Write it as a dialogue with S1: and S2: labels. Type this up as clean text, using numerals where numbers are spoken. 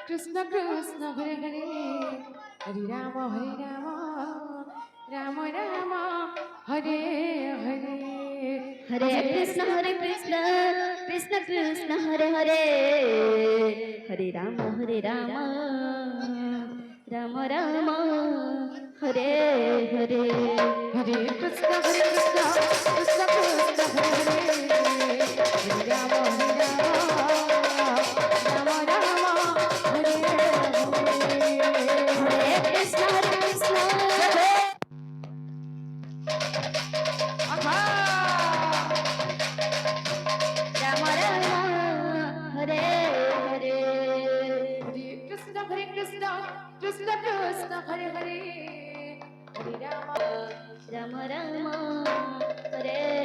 S1: Krishna Krishna Hare Hare Hare Rama Rama Rama Hare Hare
S2: Hare Krishna Krishna Krishna Hare Hare Hare Rama Rama Rama Hare Hare
S1: Hare Krishna Krishna Krishna Hare Hare Hare Rama Rama Rama Hare Hare
S2: Hare Krishna Krishna Rama Rama Hare Hare
S1: Hare Krishna Krishna Krishna Hare Hare Hare Rama
S2: Rama Rama Hare